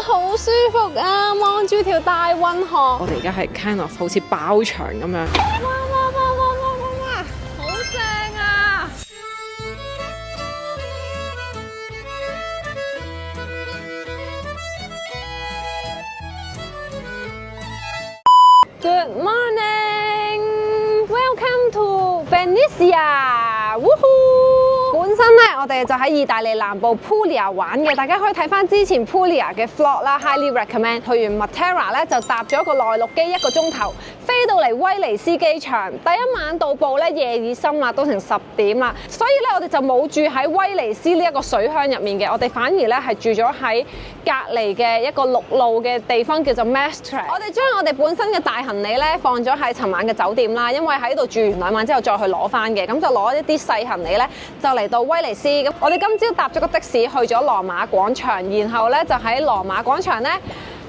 好舒服啊！望住條大運河，我哋而家係 kind of 好似包場咁樣。哇！好正啊！ Good morning, welcome to Venezia. Woohoo! 本身咧，我哋就喺意大利南部 Puglia 玩嘅，大家可以睇翻之前 Puglia 嘅 vlog 啦 ，highly recommend。去完 Matera 咧，就搭咗一個內陸機1個鐘頭，飛到嚟威尼斯機場。第一晚到埗咧，夜已深啦，都成10點啦，所以咧我哋就冇住喺威尼斯呢一個水鄉入面嘅，我哋反而咧係住咗喺隔離嘅一個陸路嘅地方叫做 Mestre。我哋將我哋本身嘅大行李咧放咗喺尋晚嘅酒店啦，因為喺度住完2晚之後再去攞翻嘅，咁就攞一啲細行李咧就嚟到威尼斯。咁我哋今朝搭咗個的士去咗羅馬廣場，然後咧就喺羅馬廣場咧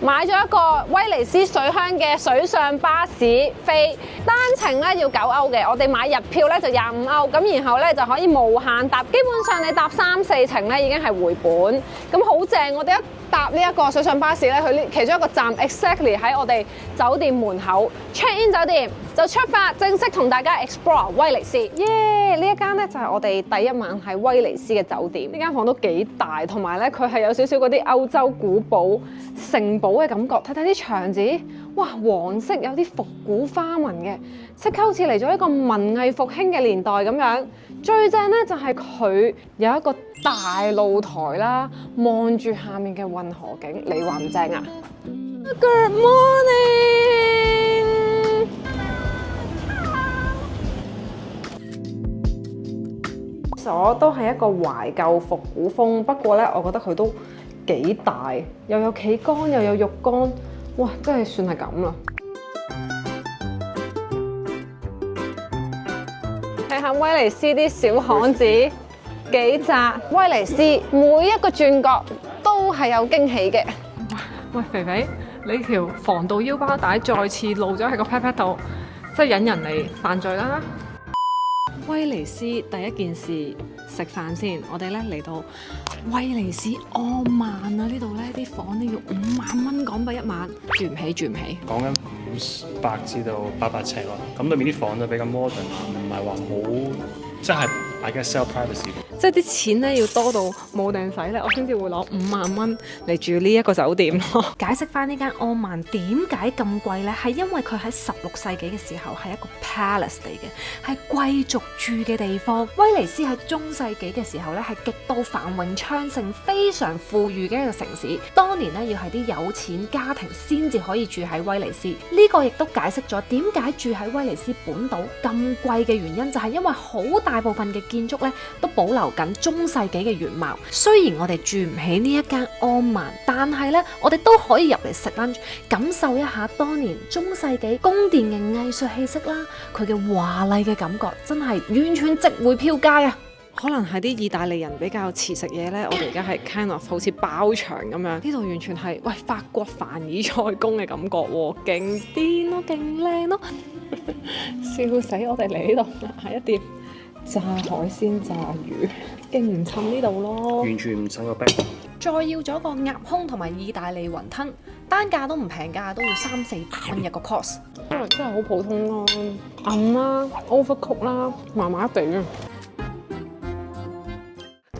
買咗一個威尼斯水鄉嘅水上巴士飛，單程咧要9歐嘅，我哋買日票咧就25歐，咁然後咧就可以無限搭，基本上你搭3、4程咧已經係回本，咁好正。我哋一搭呢一個水上巴士咧，去其中一個站 exactly 喺我哋酒店門口 check in 酒店就出發，正式同大家 explore 威尼斯。耶！呢一間咧就係我哋第一晚喺威尼斯嘅酒店，呢間房都幾大，同埋咧佢係有少少嗰啲歐洲古堡城堡嘅感覺。睇睇啲牆紙，哇，黃色有啲復古花紋嘅，即刻好似嚟咗一個文藝復興嘅年代咁樣。最正咧就係佢有一個大露台啦，望住下面嘅運河景，你話唔正啊 ？Good morning！ 所都係一個懷舊復古風，不過咧，我覺得佢都幾大，又有企缸又有浴缸，哇！真係算係咁啦。睇下威尼斯啲小巷子幾窄，威尼斯每一個轉角都係有驚喜嘅。喂，肥肥，你條防盜腰包帶再次露咗喺個 pat pat 度，即係引人嚟犯罪啦！威尼斯第一件事食飯先，我哋咧嚟到威尼斯安曼啊！呢度咧啲房咧要5萬蚊港幣一晚，住唔起住唔起。講緊500至到800尺咯，咁裏面啲房就比較 modern，唔係話好即係 I guess sell privacy。即係啲錢咧要多到冇定使咧，我先至會攞5萬蚊嚟住呢一個酒店咯。解釋翻呢間安曼點解咁貴呢？係因為佢喺16世紀嘅時候係一個 palace 嚟嘅，係貴族住嘅地方。威尼斯喺中世紀嘅時候咧係極度繁榮昌盛、非常富裕嘅一個城市。當年咧要係啲有錢家庭先至可以住喺威尼斯。呢個亦都解釋咗點解住喺威尼斯本島咁貴嘅原因，就係因為好大部分嘅建築咧都保留緊中世紀嘅原貌。雖然我哋住唔起呢一間安曼，但係咧我哋都可以入嚟食 lunch， 感受一下當年中世紀宮殿嘅藝術氣息啦，佢嘅華麗嘅感覺真係完全值回票價啊！可能係啲意大利人比較遲食嘢咧，我哋而家係 kind of 好似包場咁樣，呢度完全係法國凡爾賽宮嘅感覺喎，勁癲咯，勁靚咯，笑死我哋嚟呢度，係一碟炸海鮮炸魚，勁唔襯呢度咯，完全唔使個逼。再要咗個鴨胸同埋意大利雲吞，單價都唔平價，都要300-400蚊一個 course。真係好普通咯，暗啦，overcook 啦，麻麻地啊。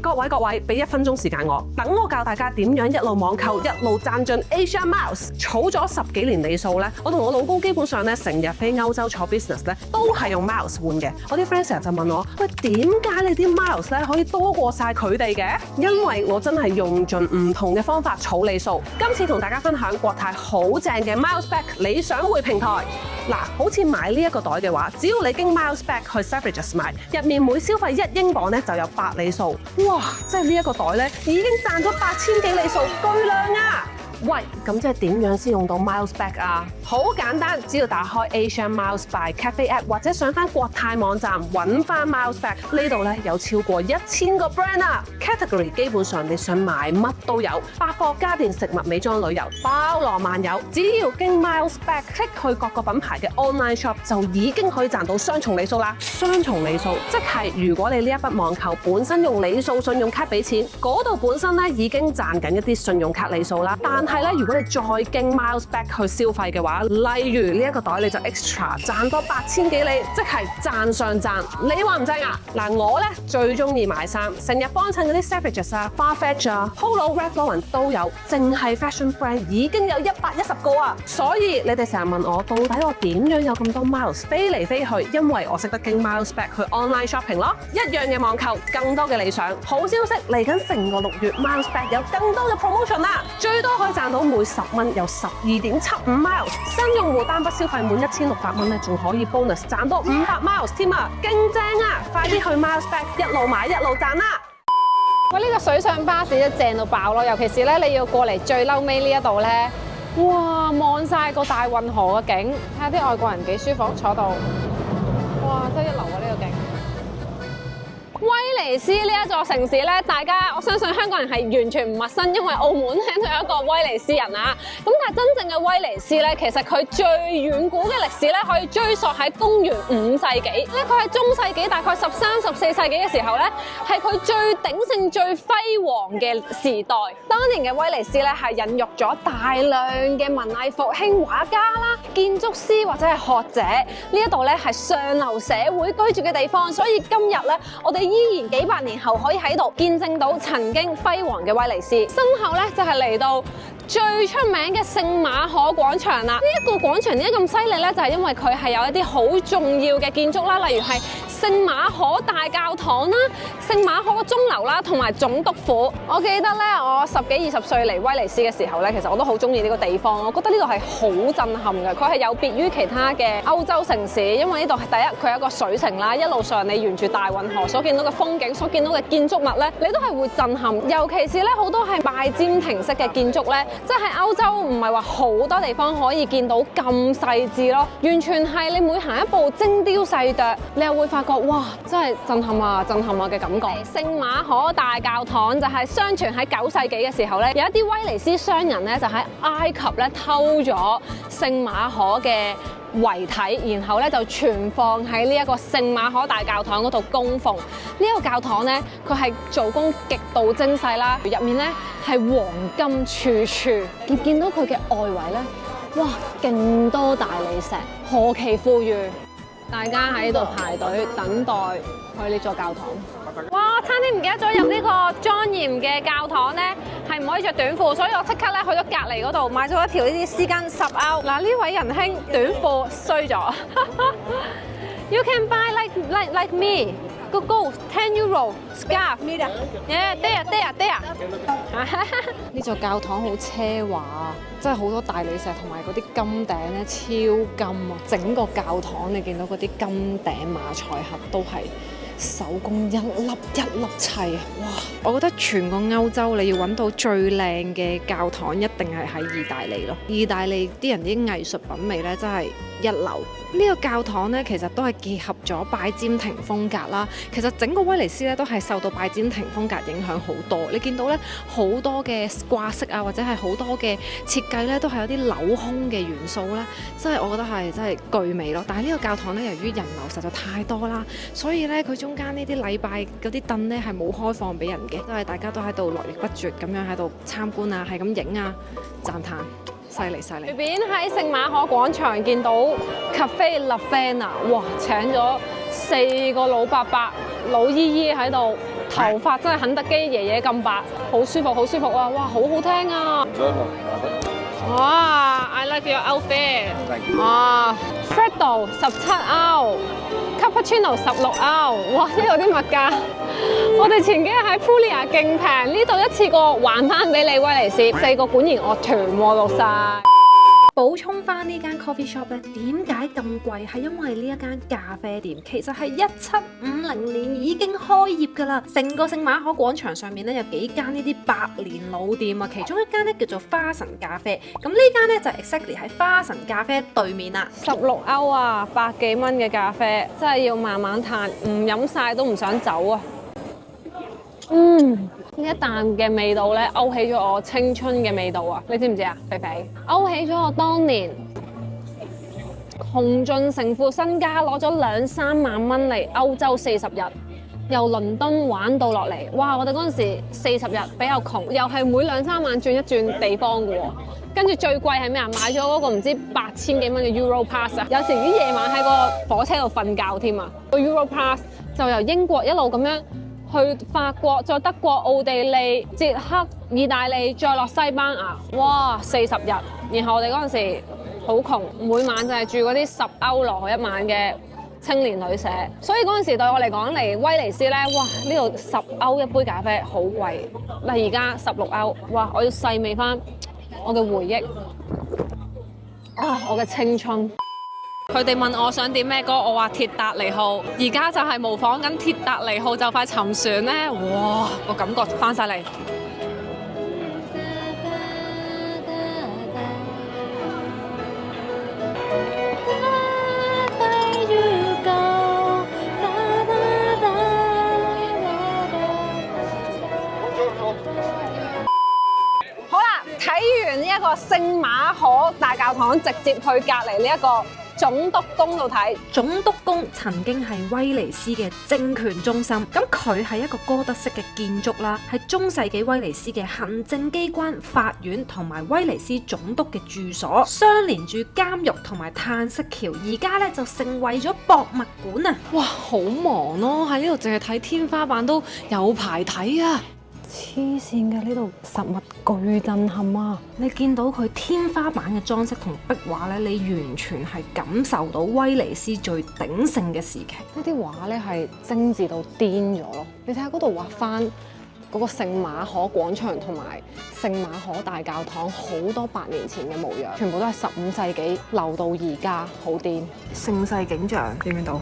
各位，俾1分鐘時間我，等我教大家點樣一路網購一路賺進 Asia Miles。儲咗10幾年里數咧，我同我老公基本上咧成日飛歐洲坐 business 咧，都係用 Miles 換嘅。我啲 friend 成日就問我：喂，點解你啲 Miles 咧可以多過晒佢哋嘅？因為我真係用盡唔同嘅方法儲里數。今次同大家分享國泰好正嘅 Miles Back 理想匯平台。嗱，好似買呢一個袋嘅話，只要你經 Miles Back 去 Selfridges 買，入面每消費1英鎊咧就有8里數。哇！即係呢一個袋咧，已經賺咗8000幾里數，巨量啊！喂，咁即係點樣先用到 Miles Back 啊？好簡單，只要打開 Asia Miles by Cafe App 或者上翻國泰網站揾翻 Miles Back， 呢度咧有超過1000個 brand 啊 ，category 基本上你想買乜都有，百貨、家電、食物、美妝、旅遊，包羅萬有。只要經 Miles Back click 去各個品牌嘅 online shop， 就已經可以賺到雙重里數啦。雙重里數即係如果你呢一筆網購本身用里數信用卡俾錢，嗰度本身咧已經賺緊一啲信用卡里數啦，但但係咧，如果你再經 miles back 去消費嘅話，例如呢一個袋你就 extra 賺多8000幾里，即係賺上賺。你話唔正啊？嗱，我咧最中意買衫，成日幫襯嗰啲 Savages 啊、Farfetch 啊、Polo、Ralph Lauren 都有，淨係 fashion brand 已經有110個啊！所以你哋成日問我，到底我點樣有咁多 miles 飛嚟飛去？因為我識得經 miles back 去 online shopping 咯，一樣嘅網購，更多嘅理想。好消息嚟緊，成個6月 miles back 有更多嘅 promotion 啦，最多可以賺到每10蚊有12.75 miles。新用戶單筆消費滿1600蚊咧，仲可以 bonus 賺多500 miles 添啊，勁正啊！快啲去 miles back， 一路買一路賺啦！喂，呢個水上巴士真係正到爆咯，尤其是咧你要過嚟最嬲尾呢一度咧，哇，望晒個大運河嘅景，睇下啲外國人幾舒服坐到，哇，真係一流啊呢個景！威尼斯呢一座城市咧，大家我相信香港人係完全唔陌生，因為澳門咧都有一個威尼斯人啊。咁但係真正嘅威尼斯咧，其實佢最遠古嘅歷史咧，可以追溯喺公元5世紀。咧佢喺中世紀大概13、14世紀嘅時候咧，係佢最鼎盛、最輝煌嘅時代。當年嘅威尼斯咧係孕育咗大量嘅文藝復興畫家啦、建築師或者係學者。呢一度咧係上流社會居住嘅地方，所以今日咧我哋依然幾百年後可以喺度見證到曾經輝煌嘅威尼斯。身後咧就係嚟到最出名嘅聖馬可廣場啦！呢一個廣場點解咁犀利咧？就係因為佢係有一啲好重要嘅建築啦，例如係聖馬可大教堂啦、聖馬可鐘樓啦，同埋總督府。我記得咧，我10幾20歲嚟威尼斯嘅時候咧，其實我都好中意呢個地方。我覺得呢度係好震撼嘅，佢係有別於其他嘅歐洲城市，因為呢度係第一，佢係一個水城啦，一路上你沿住大運河所見到嘅風景、所見到嘅建築物咧，你都係會震撼。尤其是咧，好多係拜占庭式嘅建築咧。即係歐洲唔係話好多地方可以見到咁細緻咯，完全係你每行一步精雕細琢，你又會發覺哇，真係震撼啊嘅感覺。聖馬可大教堂就係相傳喺9世紀嘅時候咧，有一啲威尼斯商人咧就喺埃及咧偷咗聖馬可嘅遺體，然後咧就存放喺呢一個聖馬可大教堂嗰度供奉。呢一個教堂咧，佢係做工極度精細啦，入面咧係黃金處處。見到佢嘅外圍咧，哇，勁多大理石，何其富裕！大家喺度排隊等待去呢座教堂。哇！差啲唔記得咗入呢個莊嚴嘅教堂咧，係唔可以着短褲，所以我即刻咧去咗隔離嗰度買咗一條呢啲絲巾10歐。嗱，呢位仁兄短褲衰咗。You can buy like me. Go 10 euro scarf. Yeah, there. 呢座教堂好奢華，真係好多大理石同埋嗰啲金頂咧超金啊！整個教堂你見到嗰啲金頂馬賽克都係手工一粒一粒砌啊！哇！我覺得全個歐洲你要揾到最靚嘅教堂，一定係喺意大利咯。意大利啲人啲藝術品味咧真係一流。呢個教堂咧其實都係結合咗拜占庭風格啦。其實整個威尼斯咧都係受到拜占庭風格影響好多。你見到咧好多嘅掛飾啊，或者係好多嘅設計咧都係有啲鏤空嘅元素咧，真係我覺得係真係巨美咯。但係呢個教堂咧由於人流實在太多啦，所以咧佢中間呢啲禮拜嗰啲凳咧係冇開放俾人嘅，都係大家都喺度絡繹不絕咁樣喺度參觀啊，係咁影啊，讚歎。犀利！隨便喺聖馬可廣場見到 Cafe La Fena， 哇！請咗4個老伯伯、老姨姨喺度，頭髮真係肯德基爺爺咁白，好舒服啊！哇，好好聽啊！哇 ！I like your outfit。哇 ！Freddo 17歐 ，Cappuccino 16歐，哇！呢度啲物價，我哋前幾日喺 Puglia 勁平，呢度一次過還翻俾你威尼斯4個管弦樂團喎，老細。補充翻呢間 coffee shop 咧，點解咁貴？係因為呢一間咖啡店其實係1750年已經開業㗎啦。成個聖馬可廣場上面咧有幾間呢啲百年老店啊，其中一間咧叫做花神咖啡。咁呢間咧就 exactly 喺花神咖啡對面啦。16歐啊，100幾蚊嘅咖啡，真係要慢慢嘆，唔飲晒都唔想走啊！呢一啖嘅味道咧，勾起咗我青春嘅味道啊！你知唔知啊，肥肥？勾起咗我當年窮盡成副身家，攞咗2-3萬蚊嚟歐洲40日，由倫敦玩到落嚟，哇！我哋嗰陣時40日比較窮，又係每2-3晚轉一轉地方嘅喎。跟住最貴係咩啊？買咗嗰個唔知8000幾蚊嘅 Euro Pass 啊！有時啲夜晚喺個火車度瞓覺添啊！個 Euro Pass 就由英國一路咁樣去法國，再德國、奧地利、捷克、意大利，再落西班牙。哇！40日，然後我哋嗰陣時好窮，每晚就係住嗰啲10歐羅一晚嘅青年旅社，所以嗰陣時對我嚟講嚟威尼斯咧，哇！呢度10歐一杯咖啡好貴，嗱而家16歐，哇！我要細味翻我嘅回憶啊！我嘅青春。佢哋問我想點咩歌，我話鐵達尼號，而家就係模仿緊鐵達尼號就快沉船咧，哇！個感覺翻晒嚟。睇完呢一個聖馬可大教堂，直接去隔離呢一個總督宮度睇。總督宮曾經係威尼斯嘅政權中心，咁佢係一個哥德式嘅建築啦，係中世紀威尼斯嘅行政機關、法院同埋威尼斯總督嘅住所，相連住監獄同埋嘆息橋，而家咧就成為咗博物館啊！哇，好忙咯，喺呢度淨係睇天花板都有排睇啊！黐線嘅，呢度實物巨震撼啊！你見到佢天花板嘅裝飾同壁畫咧，你完全係感受到威尼斯最鼎盛嘅時期。呢啲畫咧係精緻到癲咗咯！你睇下嗰度畫翻嗰個聖馬可廣場同埋聖馬可大教堂，好多100年前嘅模樣，全部都係15世紀留到而家，好癲！盛世景象，見唔見到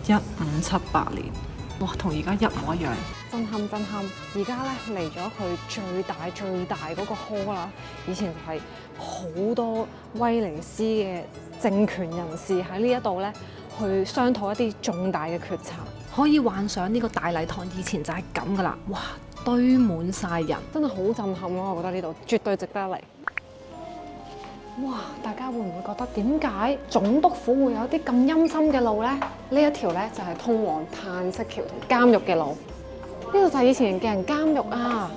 ？1578年，哇，同而家一模一樣。震撼！而家咧嚟咗佢最大嗰個 hall 啦，以前就係好多威尼斯嘅政權人士喺呢一度咧去商討一啲重大嘅決策。可以幻想呢個大禮堂以前就係咁噶啦，哇，堆滿晒人，真係好震撼咯！我覺得呢度絕對值得嚟。哇！大家會唔會覺得點解總督府會有啲咁陰森嘅路咧？呢一條咧就係通往嘆息橋同監獄嘅路。呢度就係以前嘅人監獄啊！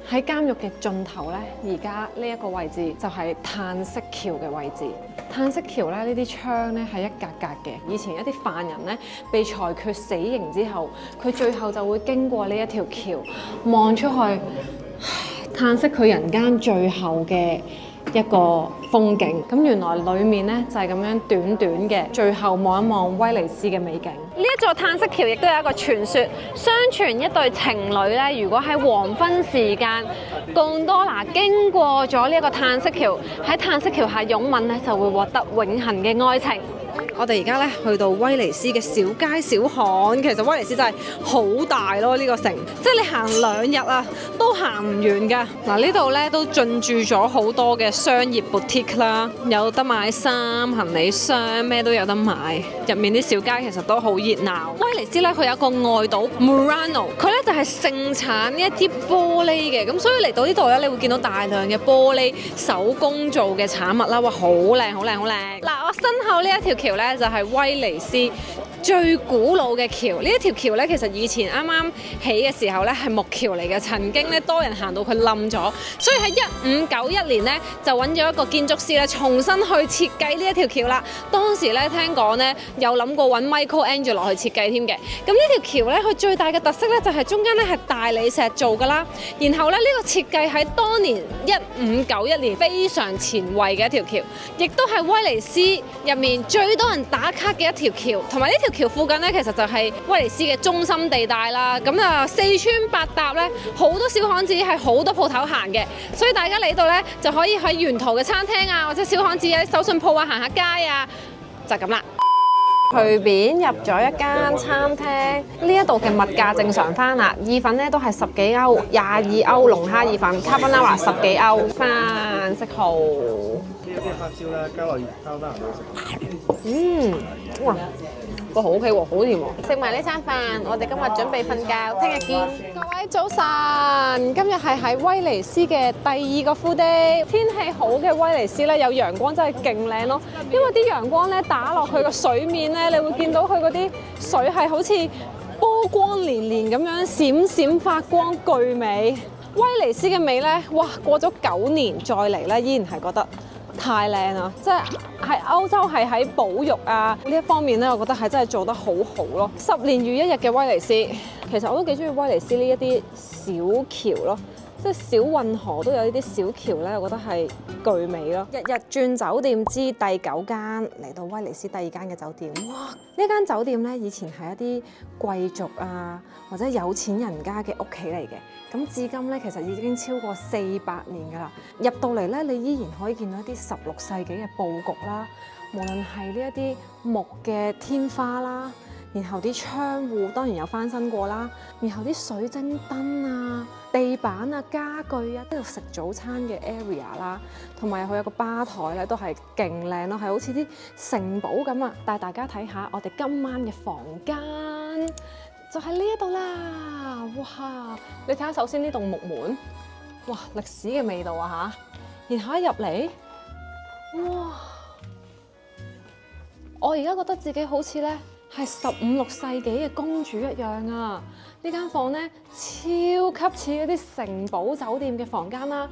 喺監獄嘅盡頭咧，而家呢一個位置就係嘆息橋嘅位置。嘆息橋咧，呢啲窗咧係一格格嘅。以前一啲犯人咧被裁決死刑之後，佢最後就會經過呢一條橋，望出去，嘆息佢人間最後嘅一個風景。咁原來裡面咧就係咁樣短短嘅，最後望一望威尼斯嘅美景。呢一座嘆息橋亦都有一個傳說，相傳一對情侶咧，如果喺黃昏時間，貢多拿經過咗呢一個嘆息橋，喺嘆息橋下擁吻咧，就會獲得永恆嘅愛情。我哋而家咧去到威尼斯嘅小街小巷，其實威尼斯真係好大咯，呢個城，即係你行2日啊都行唔完㗎。嗱，呢度咧都進駐咗好多嘅商業 boutique 啦，有得買衫、行李箱，咩都有得買。入面啲小街其實都好熱鬧。威尼斯咧佢有一個外島 Murano， 佢咧就係盛產呢一啲玻璃嘅，咁所以嚟到呢度咧，你會見到大量嘅玻璃手工做嘅產物啦，哇，好靚好靚好靚！嗱，我身後呢一條橋咧就係威尼斯最古老嘅橋。呢一條橋咧，其實以前啱啱起嘅時候咧係木橋嚟嘅，曾經咧多人行到佢冧咗，所以喺1591年咧就揾咗一個建築師咧重新去設計呢一條橋啦。當時咧聽講咧有諗過揾 Michelangelo 去設計添嘅。咁呢條橋咧佢最大嘅特色咧就係中間咧係大理石做㗎啦，然後咧呢個設計喺當年1591年非常前衛嘅一條橋，亦都係威尼斯入面最多人打卡嘅一條橋，同埋呢條橋附近咧，其實就係威尼斯嘅中心地帶啦。咁啊，四穿八搭咧，好多小巷子係好多鋪頭行嘅，所以大家嚟呢度咧就可以喺沿途嘅餐廳啊，或者小巷子啊、手信鋪啊行下街啊，就咁啦。隨便入咗一間餐廳，呢一度嘅物價正常翻啦，意粉咧都係10幾歐，22歐龍蝦意粉，卡賓拉華10幾歐，飯色號。呢一啲黑椒咧，加落包得人都食。哇！哇，好 OK 喎，好甜喎！食埋呢餐飯，我哋今日準備瞓覺，聽日見。各位早晨，今日係喺威尼斯嘅第2個 full day， 天氣好嘅威尼斯咧，有陽光真係勁靚咯。因為啲陽光咧打落去個水面咧，你會見到佢嗰啲水係好似波光連連咁樣閃閃發光，巨美。威尼斯嘅美咧，哇！過咗9年再嚟咧，依然係覺得太靚啦！即係喺歐洲係喺保育啊呢一方面咧，我覺得係真係做得好好咯。10年如一日嘅威尼斯，其實我都幾中意威尼斯呢一啲小橋咯。即係小運河都有呢啲小橋咧，我覺得係巨美咯。日日轉酒店之第9間，嚟到威尼斯第2間嘅酒店。哇！呢間酒店咧，以前係一啲貴族啊或者有錢人家嘅屋企嚟嘅。咁至今咧，其實已經超過400年㗎啦。入到嚟咧，你依然可以見到一啲16世紀嘅佈局啦。無論係呢一啲木嘅天花啦，然後啲窗戶當然有翻新過啦，然後啲水晶燈啊、地板啊、家具啊，呢度食早餐嘅 area 啦，同埋佢有個吧台咧，都係勁靚咯，係好似啲城堡咁啊！帶大家睇下我哋今晚嘅房間，就喺呢一度啦！哇！你睇下首先呢棟木門，哇，歷史嘅味道啊嚇！然後一入嚟，哇！我而家覺得自己好似咧係15、16世紀嘅公主一樣啊！呢間房咧超級似嗰啲城堡酒店嘅房間啦。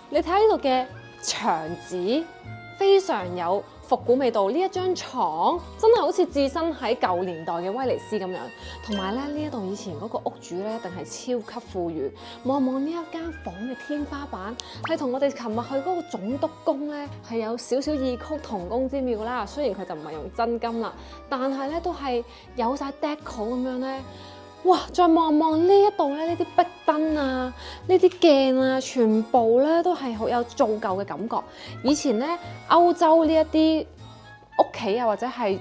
你睇下呢度嘅牆紙，非常有復古味道。呢一張床真係好似置身喺舊年代嘅威尼斯咁樣。同埋咧，呢一度以前嗰個屋主咧，一定係超級富裕。望望呢一間房嘅天花板，係同我哋琴日去嗰個總督宮咧係有少少異曲同工之妙啦。雖然佢就唔係用真金啦，但係咧都係有晒 deco 咁樣咧。哇！再望望呢一度咧，呢啲壁燈啊，呢啲鏡啊，全部咧都係好有造舊嘅感覺。以前咧歐洲呢一啲屋企啊，或者係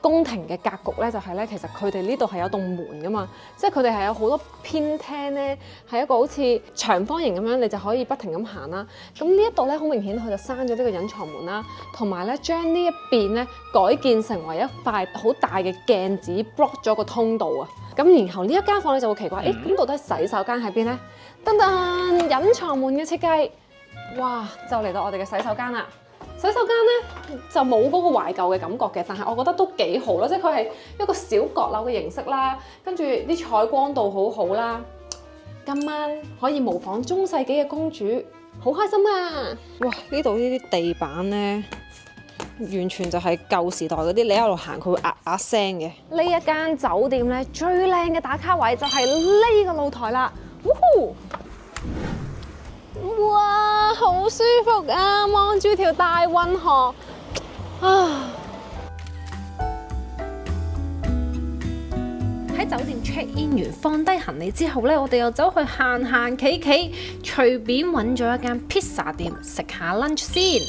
宮廷嘅格局咧，就係咧，其實佢哋呢度係有棟門噶嘛，即係佢哋係有好多偏廳咧，係一個好似長方形咁樣，你就可以不停咁行啦。咁呢一度咧，好明顯佢就閂咗呢個隱藏門啦，同埋咧將呢一邊咧改建成為一塊好大嘅鏡子 block 咗個通道啊。咁然後呢一間房你就會奇怪，咁到底洗手間喺邊咧？噔噔，隱藏門嘅設計，哇！就嚟到我哋嘅洗手間啦。洗手間咧就冇嗰個懷舊嘅感覺嘅，但係我覺得都幾好咯，即係佢係一個小閣樓嘅形式啦，跟住啲採光度好好啦。今晚可以模仿中世紀嘅公主，好開心啊！哇！呢度呢啲地板咧〜完全就係舊時代嗰啲，你喺度行佢會聲嘅。呢一間酒店咧最靚嘅打卡位就係呢個露台啦，哇，好舒服啊！望住條大運河啊！喺酒店 check in 完放低行李之後咧，我哋又走去行行企企，隨便揾咗一間 pizza 店食下 lunch 先。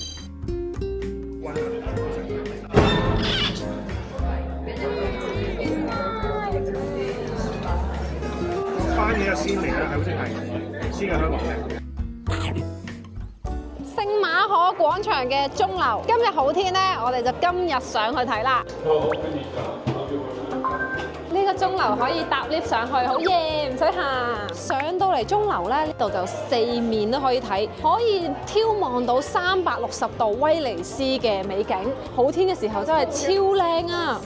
番茄嘅鮮味咧，係好似係先嘅香港嘅。聖馬可廣場嘅鐘樓，今日好天咧，我哋就今日上去睇啦。呢個鐘樓可以搭 lift 上去，好嘢，唔使行。上到嚟鐘樓咧，呢度就四面都可以睇，可以眺望到360度威尼斯嘅美景。好天嘅時候真係超靚啊！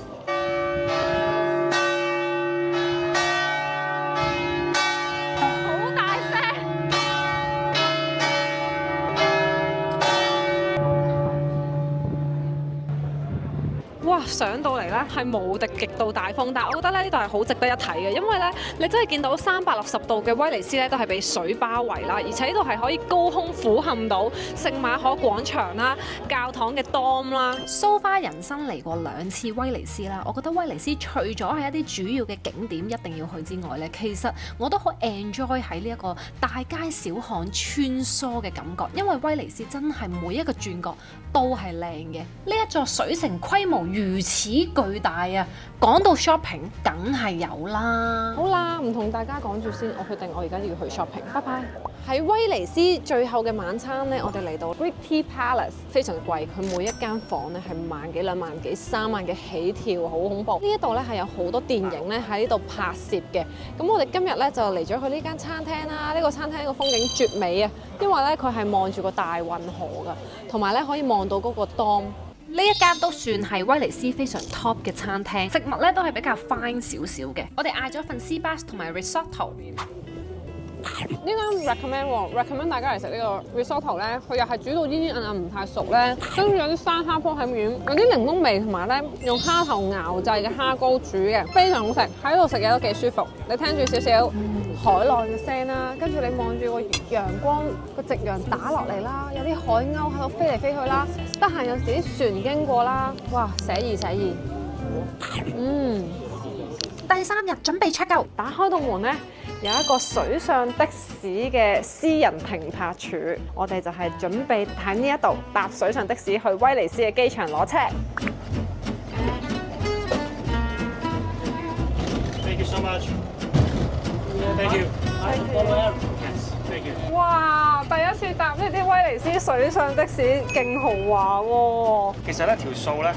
哇！上到嚟咧係無敵極度大風，但係我覺得咧呢度係好值得一睇嘅，因為咧你真係見到360度嘅威尼斯咧都係被水包圍啦，而且呢度係可以高空俯瞰到聖馬可廣場啦、教堂嘅 dome 啦。So far 人生嚟過2次威尼斯啦，我覺得威尼斯除咗係一啲主要嘅景點一定要去之外咧，其實我都好 enjoy 喺呢一個大街小巷穿梭嘅感覺，因為威尼斯真係每一個轉角都係靚嘅。呢一座水城規模如如此巨大啊！講到 shopping，梗係有啦。好啦，唔同大家講住先，我決定我而家要去 shopping，拜拜。喺威尼斯最後嘅晚餐呢，我哋嚟到 Gritti Palace， 非常貴，佢每一間房呢係萬幾、兩萬幾、3萬嘅起跳，好恐怖。呢一度呢係有好多電影呢喺呢度拍攝嘅。咁我哋今日呢就嚟咗去呢間餐廳啦。呢個餐廳個風景絕美啊，因為呢佢係望住個大運河㗎，同埋呢可以望到嗰個 Dome。呢一間都算係威尼斯非常 top 嘅餐廳，食物咧都係比較 fine 少少嘅。我哋嗌咗份 sea bass 同埋 risotto。呢間 recommend 大家嚟食呢個 risotto 咧，佢又係煮到煙煙韌韌唔太熟咧，跟住有啲生蝦幫喺面，有啲檸檬味，同埋咧用蝦頭熬製嘅蝦膏煮嘅，非常好食。喺度食嘢都幾舒服。你聽住少少海浪嘅聲啦，跟住你望住個陽光個夕陽打落嚟啦，有啲海鷗喺度飛嚟飛去啦，得閒有時啲船經過啦，哇，寫意寫意。第3日準備 check out，打開道門咧，有一個水上的士嘅私人停泊處，我哋就係準備喺呢一度搭水上的士去威尼斯嘅機場攞車。Thank you so much. Thank you. Thank you. 哇！第一次搭呢啲威尼斯水上的士，勁豪華喎！其實咧條數咧，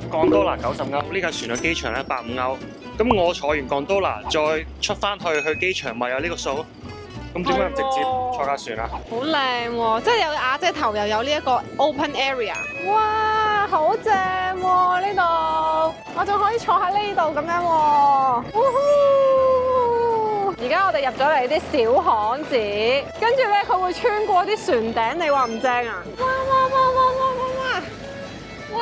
貢多拿90歐，呢架船去機場咧85歐。咁我坐完貢多拿再出翻去機場，咪有呢個數？咁點解唔直接坐架船啊？好靚喎，即係有瓦遮頭，又有呢一個 open area。哇，好正喎呢度！我仲可以坐喺呢度咁樣喎。而家我哋入咗嚟啲小巷子，跟住咧佢會穿過啲船頂，你話唔正啊？哇！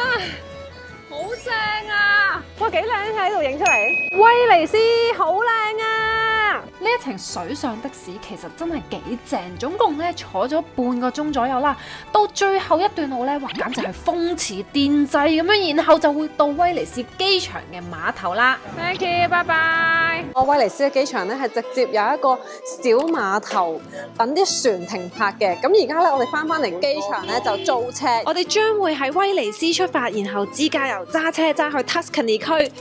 好正啊！哇，幾靚喺度影出嚟，威尼斯好靚啊！呢一程水上的士其實真係幾正，總共咧坐咗半個鐘左右啦。到最後一段路咧，哇，簡直係風馳電掣咁樣，然後就會到威尼斯機場嘅碼頭啦。Thank you， 拜拜。我威尼斯嘅機場咧係直接有一個小碼頭等啲船停泊嘅。咁而家咧我哋翻嚟機場咧就租車，我哋將會喺威尼斯出發，然後自駕遊揸車揸去 Tuscany 區。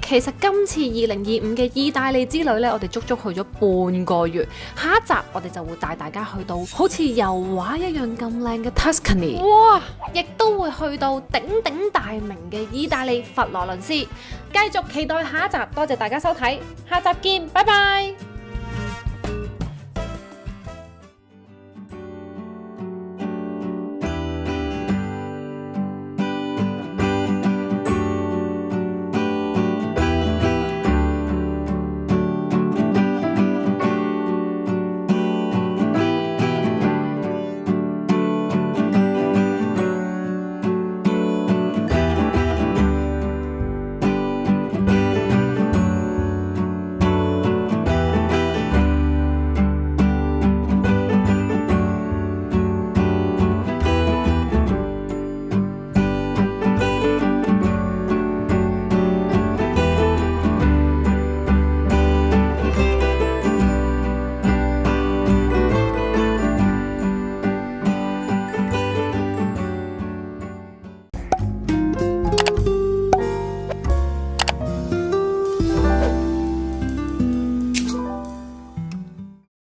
其實今次2025嘅意大利之旅咧，我哋足足去咗半個月。下一集我哋就會帶大家去到好似油畫一樣咁靚嘅 Tuscany， 哇！亦都會去到鼎鼎大名嘅意大利佛羅倫斯。繼續期待下一集，多謝大家收睇，下集見，拜拜。